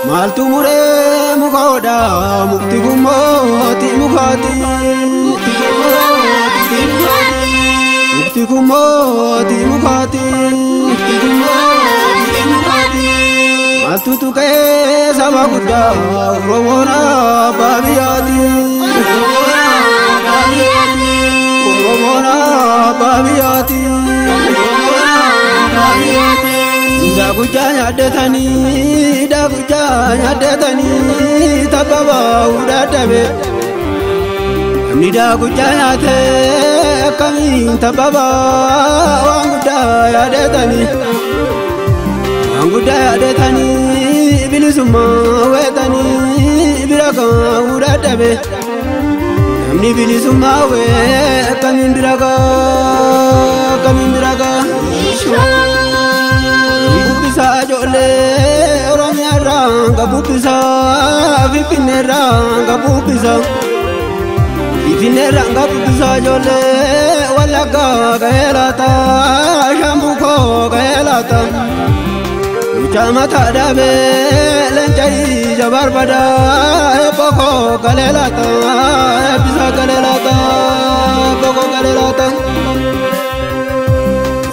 Maltu mure mukoda mukti kumoti mukati mukti kumoti mukati Maltu tuke sama kuda romona babiyati romona babiyati Daguja nyadetani tababa udadabe Amni daguja nyate kami tababa wanguda yadetani bilisuma wetani biraka udadabe Amni bilisuma we kami ndiraga Bubisa jole oromia ranga bubisa vipine ranga bubisa jole walaga gaelata shambuko gaelata uchamata dabe lenjai jabarbada boko galelata bisa galelata boko galelata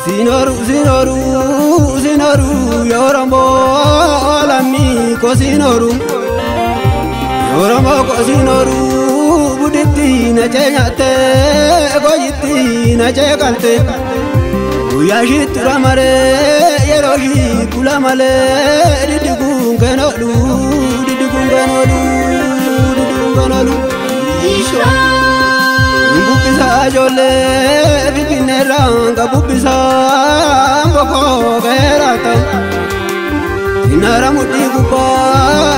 Sinoru yorambo alami ko sinoru buditi na cheyate goyiti na chekalte uyashi turamare yeroshi kulamale didigungenolu Bubisa jole vipine ranga bubisa mboko gaelata Inara muti kupa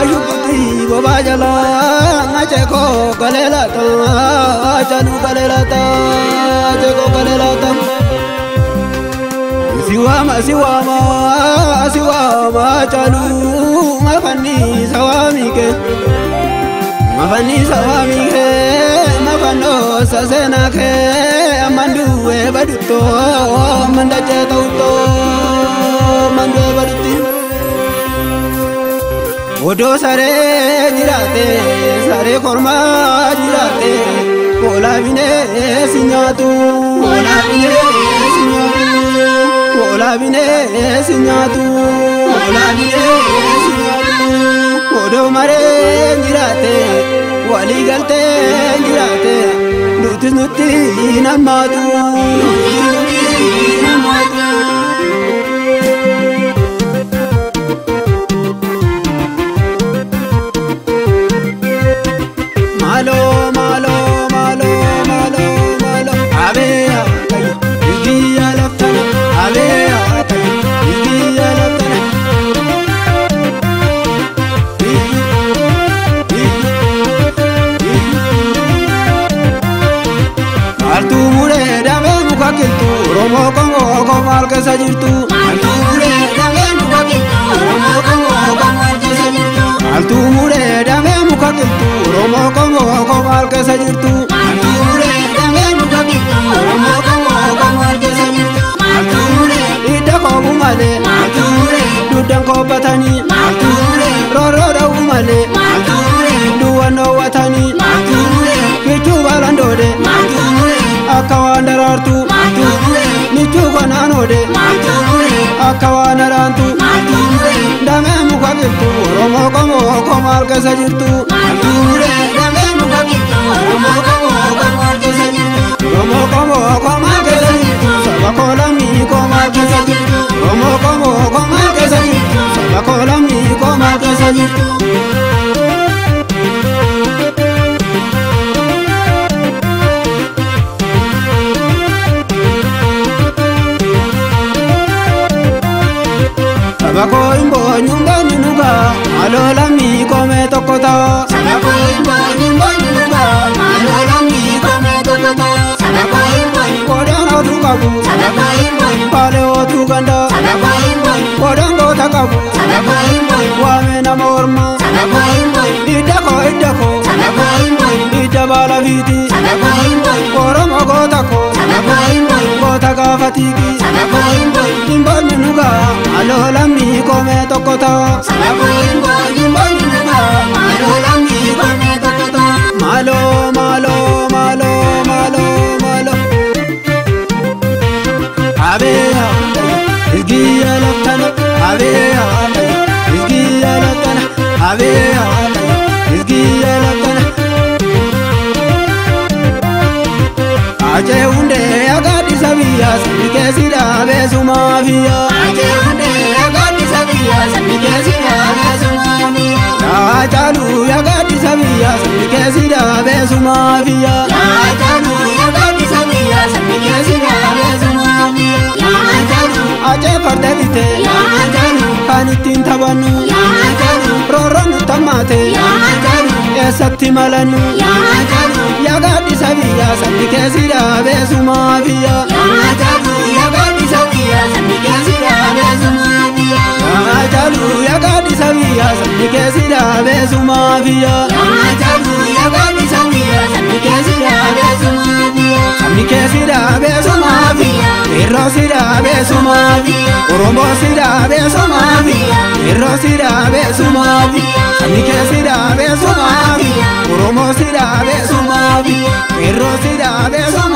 shukuti bobajala Ngacheko galelata chalu galelata cheko galelata Siwama chalu mafani sawamike Mafano sasenake amanduwe baduto mandaje tauto manduwe baduti Odo sare jirate sare korma jirate kola bine sinyatu Odo mare jirate wali galte jirate nuti namatu Malo abe igiya laftana abe igiya laftana Maltu mure dame mukakiltu romo kongo komal kesajirtu Maltu mure dame mukakiltu romo kongo komal kesajirtu Maltu mure dame mukakiltu romo kongo komal kesajirtu Maltu mure dame mukakiltu romo kongo komal kesajirtu Maltu mure ida ko umale Maltu mure dudan ko batani Maltu mure roro da umale Maltu mure duwano watani Maltu mure kichu balandode Maltu mure akawandarartu Maltu mure nichu kananode Maltu mure akawandarantu Maltu mure dame mukakiltu romo kongo komal kesajirtu Maltu mure dame mukakiltu romo kongo komal kesajirtu Romo kongo komal kesajirtu sabakolami komal kesajirtu Romo kongo komal kesajirtu sabakolami komal kesajirtu Sabako imbo nyumba nunuga alola mi kome tokota Sabako imbo nyumba nunuga alola mi kome tokota Sabako imbo kodano tukabu Sabako imbo pale otuganda Sabako imbo kodango takabu Sabako imbo wamena morma Sabako imbo idako Sabako imbo idabala viti Sabako imbo koromo kotako Sabako imbo ta gaafatiki. Sabako Himboonni nuga maaloo lammii koomee tokko ta'a. Sabako himboonni nuga maaloo lammii koomee tokko ta'a. Maaloo maaloo maaloo maaloo maaloo. Abee izgiya laftana abee izgiya laftana abee izgiya laftana. Ajee hundee agaadisa biyyaa sabni keessi dhaabee sumaafiya. Ajee hundee agaadisa biyyaa sabni keessi dhaabee sumaafiya. Yaa caaluu agaadisa biyyaa sabni keessi dhaabee sumaafiya. Yaa caaluu agaadisa biyyaa sabni keessi dhaabee sumaafiya. Yaa caaluu Ajee farda bitee yaa caaluu kan ittiin taphannu. yaa caaluu Roorroon nu tammaate yaa caaluu eessatti malannu. yaa caaluu Yaa gaaddisa biyyaa sabni keessi dhaabee sumaafiya. yaa caaluu agaadisa biyyaa sabni keessi dhaabee sumaafiya. Yaa caaluu yaa gaaddisa biyyaa sabni keessi dhaabee sumaafiya. Yaa caaluu agaadisa biyyaa sabni keessi dhaabee sumaafiya. Sabni keessi dhaabee sumaafiya. Qeerroo si dhaabee sumaafiya. Oromoo si dhaabee sumaafiya. Qeerroo si dhaabee sumaafiya. Sabni keessi dhaabee sumaafiya. Oromoo si dhaabee sumaafiya. Qeerroo si dhaabee sumaafiya.